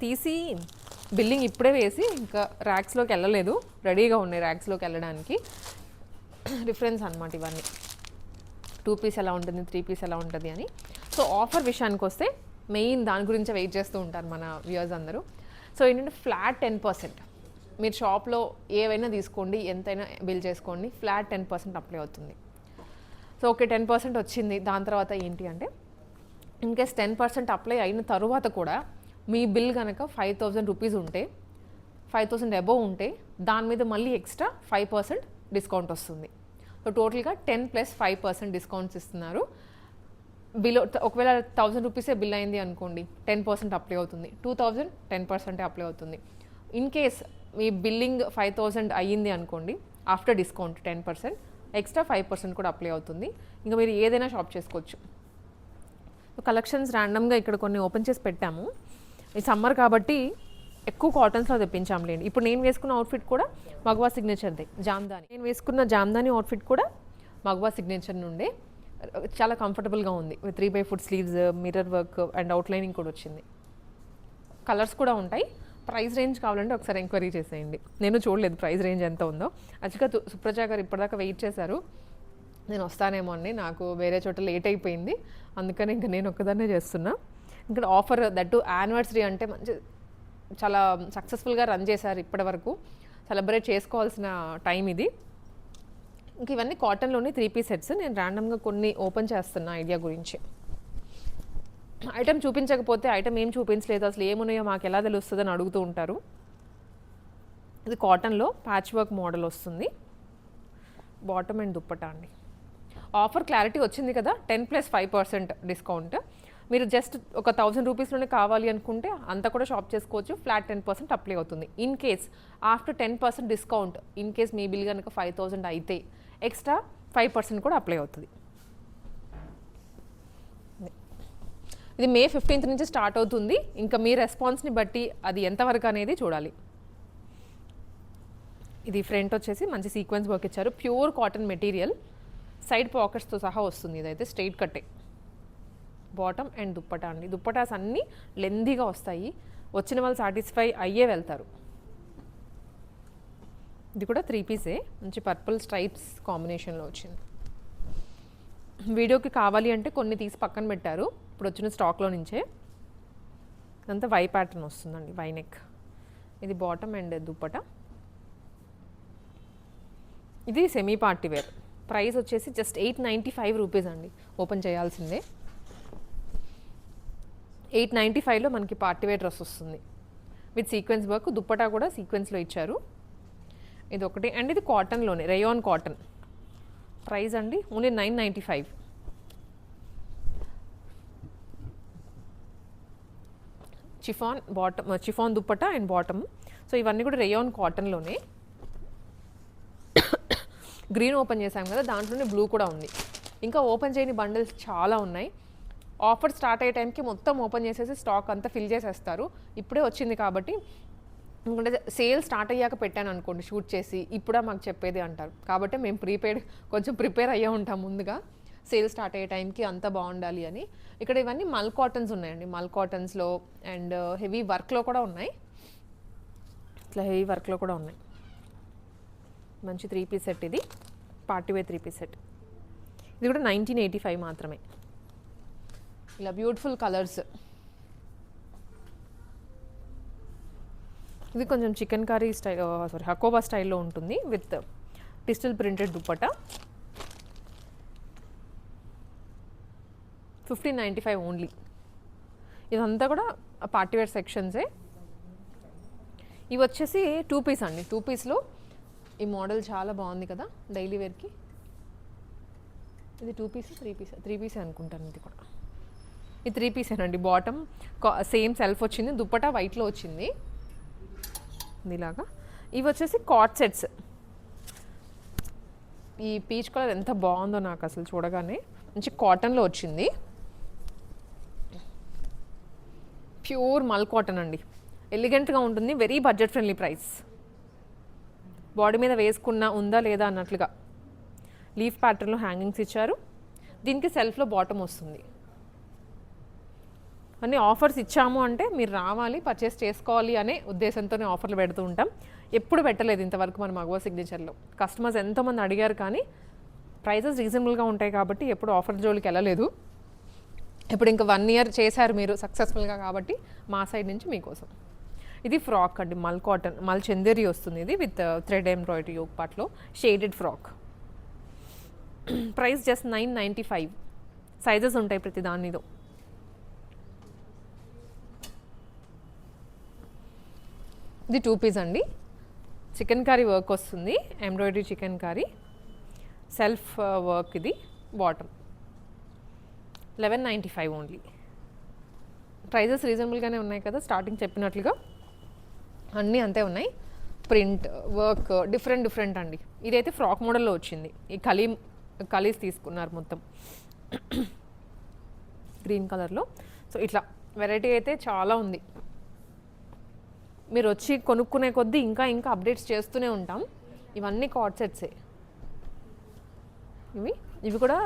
తీసి బిల్లింగ్ ఇప్పుడే వేసి ఇంకా ర్యాక్స్లోకి వెళ్ళలేదు, రెడీగా ఉన్నాయి ర్యాక్స్లోకి వెళ్ళడానికి. రిఫరెన్స్ అనమాట ఇవన్నీ, 2 పీస్ ఎలా ఉంటుంది, 3 పీస్ ఎలా ఉంటుంది అని. సో ఆఫర్ విషయానికి వస్తే మెయిన్ దాని గురించే వెయిట్ చేస్తూ ఉంటారు మన వ్యూయర్స్ అందరూ. సో ఏంటంటే ఫ్లాట్ 10%, మీరు షాప్లో ఏవైనా తీసుకోండి, ఎంతైనా బిల్ చేసుకోండి, ఫ్లాట్ 10% అప్లై అవుతుంది. సో ఓకే 10% వచ్చింది, దాని తర్వాత ఏంటి అంటే ఇన్కేస్ 10% అప్లై అయిన తరువాత కూడా మీ బిల్ కనుక 5,000 రూపీస్ ఉంటే, 5,000 అబోవ్ ఉంటే దాని మీద మళ్ళీ ఎక్స్ట్రా 5% డిస్కౌంట్ వస్తుంది. సో టోటల్గా 10 + 5% డిస్కౌంట్స్ ఇస్తున్నారు. బిలో ఒకవేళ 1,000 రూపీసే బిల్ అయింది అనుకోండి, 10% అప్లై అవుతుంది. 2,000 10% అప్లై అవుతుంది. ఇన్ కేస్ మీ బిల్లింగ్ 5,000 అయ్యింది అనుకోండి, ఆఫ్టర్ డిస్కౌంట్ 10% ఎక్స్ట్రా 5% కూడా అప్లై అవుతుంది. ఇంకా మీరు ఏదైనా షాప్ చేసుకోవచ్చు. కలెక్షన్స్ ర్యాండమ్గా ఇక్కడ కొన్ని ఓపెన్ చేసి పెట్టాము. ఈ సమ్మర్ కాబట్టి ఎక్కువ కాటన్స్లో తెప్పించాంలేండి. ఇప్పుడు నేను వేసుకున్న అవుట్ఫిట్ కూడా మగవా సిగ్నేచర్దే, జామ్దాని. నేను వేసుకున్న జామ్దాని అవుట్ఫిట్ కూడా మగవా సిగ్నేచర్ నుండే. చాలా కంఫర్టబుల్గా ఉంది. 3/4 sleeves, mirror work and outlining కూడా వచ్చింది. కలర్స్ కూడా ఉంటాయి. ప్రైస్ రేంజ్ కావాలంటే ఒకసారి ఎంక్వైరీ చేసేయండి. నేను చూడలేదు ప్రైస్ రేంజ్ ఎంత ఉందో. యాక్చువల్గా సుప్రజ గారు ఇప్పటిదాకా వెయిట్ చేశారు, నేను వస్తానేమో అండి, నాకు వేరే చోట లేట్ అయిపోయింది, అందుకని ఇంకా నేను ఒక్కదాన్నే చేస్తున్నా. ఇంకా ఆఫర్ దట్టు యానివర్సరీ అంటే మంచి చాలా సక్సెస్ఫుల్గా రన్ చేశారు ఇప్పటి వరకు. సెలబ్రేట్ చేసుకోవాల్సిన టైం ఇది. ఇంక ఇవన్నీ కాటన్లోని 3 పీస్ సెట్స్. నేను ర్యాండమ్గా కొన్ని ఓపెన్ చేస్తున్నా ఐడియా గురించి. ఐటమ్ చూపించకపోతే ఐటమ్ ఏం చూపించలేదు, అసలు ఏమున్నాయో మాకు ఎలా తెలుస్తుంది అని అడుగుతూ ఉంటారు. ఇది కాటన్లో ప్యాచ్ వర్క్ మోడల్ వస్తుంది. బాటమ్ అండ్ దుప్పటా అండి. ఆఫర్ క్లారిటీ వచ్చింది కదా, 10 + 5% డిస్కౌంట్. మీరు జస్ట్ ఒక 1,000 రూపీస్లోనే కావాలి అనుకుంటే అంతా కూడా షాప్ చేసుకోవచ్చు. ఫ్లాట్ 10% అప్లై అవుతుంది. In case after 10% discount, in case me bill కనుక 5,000 అయితే ఎక్స్ట్రా 5% కూడా అప్లై అవుతుంది. ఇది May 15th నుంచి స్టార్ట్ అవుతుంది. ఇంకా మీ రెస్పాన్స్ని బట్టి అది ఎంతవరకు అనేది చూడాలి. ఇది ఫ్రంట్ వచ్చేసి మంచి సీక్వెన్స్ వర్క్ ఇచ్చారు. ప్యూర్ కాటన్ మెటీరియల్, సైడ్ పాకెట్స్తో సహా వస్తుంది. ఇదైతే స్ట్రైట్ కట్టే. బాటమ్ అండ్ దుప్పటా అండి. దుప్పటాస్ అన్నీ లెందీగా వస్తాయి, వచ్చిన వాళ్ళు సాటిస్ఫై అయ్యే వెళ్తారు. ఇది కూడా 3 పీసే, మంచి పర్పుల్ స్ట్రైప్స్ కాంబినేషన్లో వచ్చింది. వీడియోకి కావాలి అంటే కొన్ని తీసి పక్కన పెట్టారు, ఇప్పుడు వచ్చిన స్టాక్లో నుంచే. ఇదంతా వై ప్యాటర్న్ వస్తుందండి, వై నెక్. ఇది బాటమ్ అండ్ దుప్పటా. ఇది సెమీ పార్టీ వేర్. ప్రైస్ వచ్చేసి జస్ట్ 895 రూపీస్ అండి. ఓపెన్ చేయాల్సిందే. 895లో మనకి పార్టీ వేర్ డ్రెస్ వస్తుంది విత్ సీక్వెన్స్ వర్క్. దుప్పటా కూడా సీక్వెన్స్లో ఇచ్చారు. ఇది ఒకటి. అండ్ ఇది కాటన్లోనే, రేయాన్ కాటన్. ప్రైస్ అండి only 995. Chiffon bottom, chiffon dupatta and bottom. So ఇవన్నీ కూడా రేయాన్ కాటన్లోనే. గ్రీన్ ఓపెన్ చేసాం కదా, దాంట్లోనే బ్లూ కూడా ఉంది. ఇంకా ఓపెన్ చేయని బండిల్స్ చాలా ఉన్నాయి. ఆఫర్ స్టార్ట్ అయ్యే టైంకి మొత్తం ఓపెన్ చేసేసి స్టాక్ అంతా ఫిల్ చేసేస్తారు. ఇప్పుడే వచ్చింది కాబట్టి, ఎందుకంటే సేల్ స్టార్ట్ అయ్యాక పెట్టాను అనుకోండి షూట్ చేసి, ఇప్పుడే మాకు చెప్పేది అంటారు. కాబట్టి మేము కొంచెం ప్రిపేర్ అయ్యే ఉంటాం ముందుగా, సేల్ స్టార్ట్ అయ్యే టైంకి అంతా బాగుండాలి అని. ఇక్కడ ఇవన్నీ మల్ కాటన్స్ ఉన్నాయండి. మల్ కాటన్స్లో అండ్ హెవీ వర్క్లో కూడా ఉన్నాయి. ఇట్లా హెవీ వర్క్లో కూడా ఉన్నాయి. మంచి 3 పీస్ సెట్. ఇది పార్టీవేర్ 3 పీస్ సెట్. ఇది కూడా 1985 మాత్రమే. ఇలా బ్యూటిఫుల్ కలర్స్. ఇది కొంచెం చికెన్ కర్రీ స్టైల్, హకోబా స్టైల్లో ఉంటుంది with digital printed dupatta. 1595 only. ఇదంతా కూడా పార్టీవేర్ సెక్షన్సే. ఇవి వచ్చేసి 2 పీస్ అండి. 2 పీస్లో ఈ మోడల్ చాలా బాగుంది కదా డైలీ వేర్కి. ఇది 2 పీస్ 3 పీస్ 3 పీసే అనుకుంటాను. ఇది కూడా ఇది 3 పీసేనండి. బాటమ్ సేమ్ సెల్ఫ్ వచ్చింది, దుప్పటా వైట్లో వచ్చింది ఇలాగా. ఇవి వచ్చేసి కాట్ సెట్స్. ఈ పీచ్ కలర్ ఎంత బాగుందో నాకు అసలు చూడగానే. మంచి కాటన్లో వచ్చింది, ప్యూర్ మల్ కాటన్ అండి. ఎలిగెంట్గా ఉంటుంది, very budget friendly price. Body మీద వేసుకున్నా ఉందా లేదా అన్నట్లుగా లీఫ్ ప్యాటర్న్లో హ్యాంగింగ్స్ ఇచ్చారు. దీనికి సెల్ఫ్లో బాటమ్ వస్తుంది. అన్ని ఆఫర్స్ ఇచ్చాము అంటే మీరు రావాలి, పర్చేస్ చేసుకోవాలి అనే ఉద్దేశంతోనే ఆఫర్లు పెడుతూ ఉంటాం. ఎప్పుడు పెట్టలేదు ఇంతవరకు మన మగవా సిగ్నేచర్లో. కస్టమర్స్ ఎంతోమంది అడిగారు కానీ ప్రైజెస్ రీజనబుల్గా ఉంటాయి కాబట్టి ఎప్పుడు ఆఫర్ జోలికి వెళ్ళలేదు. ఇప్పుడు ఇంకా 1 year చేశారు మీరు సక్సెస్ఫుల్గా కాబట్టి మా సైడ్ నుంచి మీకోసం. ఇది ఫ్రాక్ అండి, మల్ కాటన్, మల్ చందేరి వస్తుంది ఇది విత్ థ్రెడ్ ఎంబ్రాయిడరీ యోగ్ పార్ట్లో shaded frock. Price just 995. Sizes ఉంటాయి ప్రతి దానిలో. ఇది 2 piece అండి, చికెన్ కర్రీ వర్క్ వస్తుంది, embroidery chicken curry self work. ఇది బాటమ్ 1195 ఓన్లీ. ప్రైజెస్ రీజనబుల్గానే ఉన్నాయి కదా, స్టార్టింగ్ చెప్పినట్లుగా అన్నీ అంతే ఉన్నాయి. ప్రింట్ వర్క్ డిఫరెంట్ అండి. ఇదైతే ఫ్రాక్ మోడల్లో వచ్చింది. ఈ కలీస్ తీసుకున్నారు మొత్తం గ్రీన్ కలర్లో. సో ఇట్లా వెరైటీ అయితే చాలా ఉంది. మీరు వచ్చి కొనుక్కునే కొద్దీ ఇంకా అప్డేట్స్ చేస్తూనే ఉంటాం. ఇవన్నీ కార్డ్ సెట్సే. ఇవి కూడా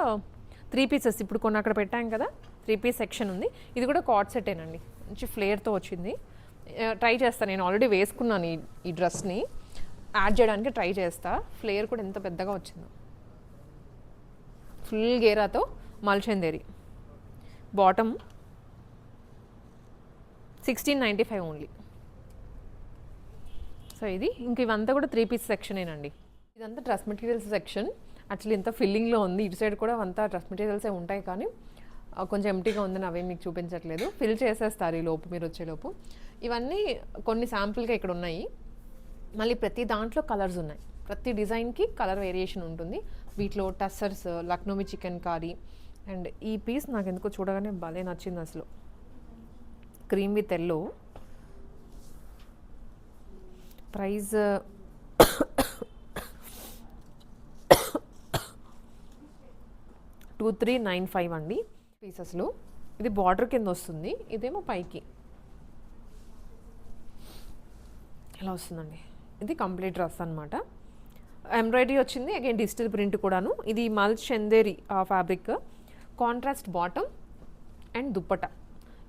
3 pieces. ఇప్పుడు కొన్ని అక్కడ పెట్టాం కదా, 3 piece సెక్షన్ ఉంది. ఇది కూడా కార్డ్ సెట్టేనండి, మంచి ఫ్లేర్తో వచ్చింది. ట్రై చేస్తాను, నేను ఆల్రెడీ వేసుకున్నాను ఈ డ్రెస్ని, యాడ్ చేయడానికి ట్రై చేస్తా. ఫ్లేర్ కూడా ఎంత పెద్దగా వచ్చిందో. ఫుల్ గేరాతో మల్చందేరి. Bottom 1695 only. సో ఇది ఇంక ఇవంతా కూడా 3 piece సెక్షనేనండి. ఇదంతా డ్రెస్ మెటీరియల్స్ సెక్షన్. యాక్చువల్లీ ఇంత ఫిల్లింగ్లో ఉంది. ఇటు సైడ్ కూడా అంతా డ్రెస్ మెటీరియల్సే ఉంటాయి కానీ కొంచెం ఎంటీగా ఉందని అవే మీకు చూపించట్లేదు. ఫిల్ చేసేస్తారు ఈ లోపు, మీరు వచ్చేలోపు. ఇవన్నీ కొన్ని శాంపుల్గా ఇక్కడ ఉన్నాయి. మళ్ళీ ప్రతి దాంట్లో కలర్స్ ఉన్నాయి. ప్రతి డిజైన్కి కలర్ వేరియేషన్ ఉంటుంది. వీటిలో tussars, Lucknowi chicken curry and ఈ పీస్ నాకు ఎందుకో చూడగానే భలే నచ్చింది అసలు. Cream with yellow. ప్రైస్ 2395 అండి పీసెస్లో. ఇది బార్డర్ కింద వస్తుంది, ఇదేమో పైకి ఎలా వస్తుందండి. ఇది కంప్లీట్ డ్రెస్ అనమాట. ఎంబ్రాయిడరీ వచ్చింది, అగైన్ డిజిటల్ ప్రింట్ కూడాను. ఇది మల్ Chanderi fabric, contrast bottom and dupatta.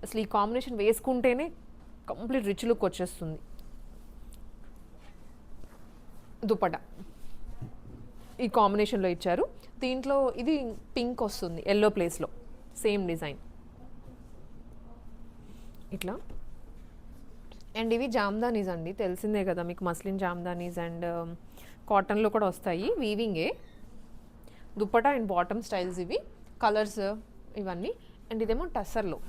అసలు ఈ కాంబినేషన్ వేసుకుంటేనే కంప్లీట్ రిచ్ లుక్ వచ్చేస్తుంది. దుప్పట ఈ కాంబినేషన్లో ఇచ్చారు. దీంట్లో ఇది పింక్ వస్తుంది ఎల్లో ప్లేస్లో, సేమ్ డిజైన్ ఇట్లా. అండ్ ఇవి జామ్దానీస్ అండి, తెలిసిందే కదా మీకు, మస్లిన్ జామ్దానీస్ అండ్ కాటన్లో కూడా వస్తాయి, వీవింగే. దుప్పట అండ్ బాటమ్ స్టైల్స్ ఇవి, కలర్స్ ఇవన్నీ. అండ్ ఇదేమో టస్సర్లో,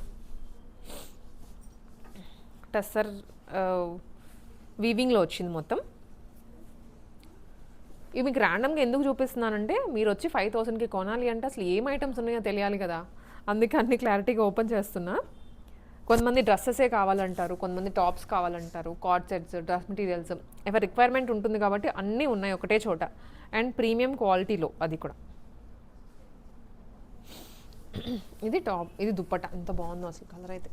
టస్సర్ వీవింగ్లో వచ్చింది మొత్తం. ఇవి మీకు ర్యాండమ్గా ఎందుకు చూపిస్తున్నానంటే మీరు వచ్చి 5000కి కొనాలి అంటే అసలు ఏం ఐటమ్స్ ఉన్నాయో తెలియాలి కదా, అందుకే అన్ని క్లారిటీగా ఓపెన్ చేస్తున్నా. కొంతమంది డ్రెస్సెసే కావాలంటారు, కొంతమంది టాప్స్ కావాలంటారు, కార్డ్ సెట్స్, డ్రెస్ మెటీరియల్స్, ఎవరి రిక్వైర్మెంట్ ఉంటుంది కాబట్టి అన్నీ ఉన్నాయి ఒకటే చోట. అండ్ ప్రీమియం క్వాలిటీలో అది కూడా. ఇది టాప్, ఇది దుప్పట. ఎంత బాగుందో అసలు కలర్ అయితే.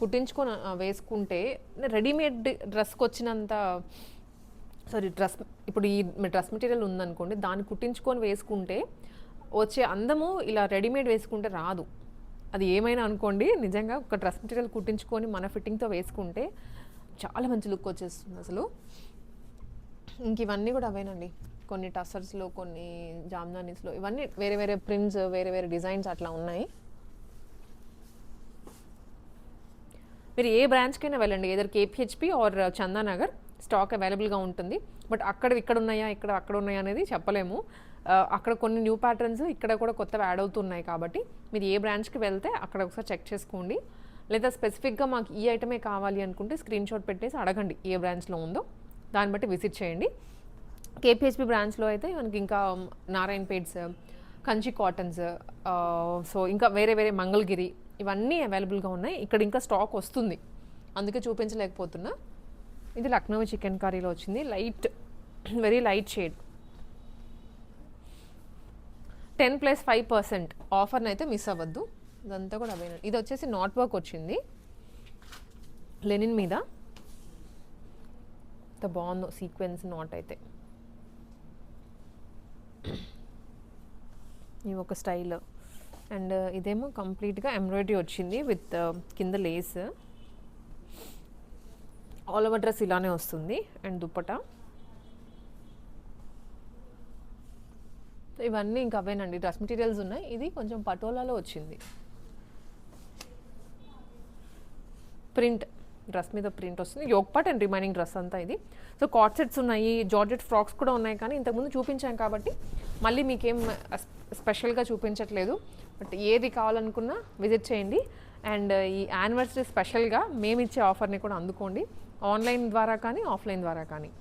కుట్టించుకొని వేసుకుంటే రెడీమేడ్ డ్రెస్కి వచ్చినంత, డ్రెస్ ఇప్పుడు ఈ డ్రెస్ మెటీరియల్ ఉందనుకోండి, దాన్ని కుట్టించుకొని వేసుకుంటే వచ్చే అందము ఇలా రెడీమేడ్ వేసుకుంటే రాదు. అది ఏమైనా అనుకోండి, నిజంగా ఒక డ్రెస్ మెటీరియల్ కుట్టించుకొని మన ఫిట్టింగ్తో వేసుకుంటే చాలా మంచి లుక్ వచ్చేస్తుంది అసలు. ఇంక ఇవన్నీ కూడా అవేనండి, కొన్ని టస్సర్స్లో, కొన్ని జామ్దానీస్లో, ఇవన్నీ వేరే వేరే ప్రింట్స్, వేరే వేరే డిజైన్స్ అట్లా ఉన్నాయి. మీరు ఏ బ్రాంచ్కైనా వెళ్ళండి, ఏదర్ కేపీహెచ్పి ఆర్ చందానగర్, స్టాక్ అవైలబుల్గా ఉంటుంది. బట్ ఇక్కడ ఉన్నాయా, అక్కడ ఉన్నాయా అనేది చెప్పలేము. అక్కడ కొన్ని న్యూ ప్యాటర్న్స్, ఇక్కడ కూడా కొత్తవి యాడ్ అవుతున్నాయి కాబట్టి మీరు ఏ బ్రాంచ్కి వెళ్తే అక్కడ ఒకసారి చెక్ చేసుకోండి. లేదా స్పెసిఫిక్గా మాకు ఈ ఐటమే కావాలి అనుకుంటే స్క్రీన్ షాట్ పెట్టేసి అడగండి ఏ బ్రాంచ్లో ఉందో, దాన్ని బట్టి విజిట్ చేయండి. కేపీహెచ్పి బ్రాంచ్లో అయితే మనకి ఇంకా నారాయణపేట్స్, కంచి కాటన్స్, సో ఇంకా వేరే వేరే మంగళగిరి, ఇవన్నీ అవైలబుల్గా ఉన్నాయి. ఇక్కడ ఇంకా స్టాక్ వస్తుంది, అందుకే చూపించలేకపోతున్నా. ఇది లక్నోవి చికెన్ కర్రీలో వచ్చింది, లైట్, వెరీ లైట్ షేడ్. 10+5% ఆఫర్ని అయితే మిస్ అవ్వద్దు. ఇదంతా కూడా అవైనా. ఇది వచ్చేసి నాట్ వర్క్ వచ్చింది లెనిన్ మీద, ఇంత బాగుందో సీక్వెన్స్ నాట్ అయితే. ఇవి ఒక స్టైల్. అండ్ ఇదేమో కంప్లీట్గా ఎంబ్రాయిడరీ వచ్చింది విత్ కింద లేస్. ఆల్ ఓవర్ డ్రెస్ ఇలానే వస్తుంది. అండ్ దుప్పట ఇవన్నీ ఇంకా అవేనండి, డ్రెస్ మెటీరియల్స్ ఉన్నాయి. ఇది కొంచెం పటోలాలో వచ్చింది, ప్రింట్, డ్రెస్ మీద ప్రింట్ వస్తుంది. Yoke part and remaining dress అంతా ఇది. సో కార్డ్ సెట్స్ ఉన్నాయి, జార్జెట్ ఫ్రాక్స్ కూడా ఉన్నాయి, కానీ ఇంతకుముందు చూపించాం కాబట్టి మళ్ళీ మీకేం స్పెషల్గా చూపించట్లేదు. బట్ ఏది కావాలనుకున్నా విజిట్ చేయండి. అండ్ ఈ యానివర్సరీ స్పెషల్గా మేము ఇచ్చే ఆఫర్ని కూడా అందుకోండి, ఆన్లైన్ ద్వారా కానీ ఆఫ్లైన్ ద్వారా కానీ.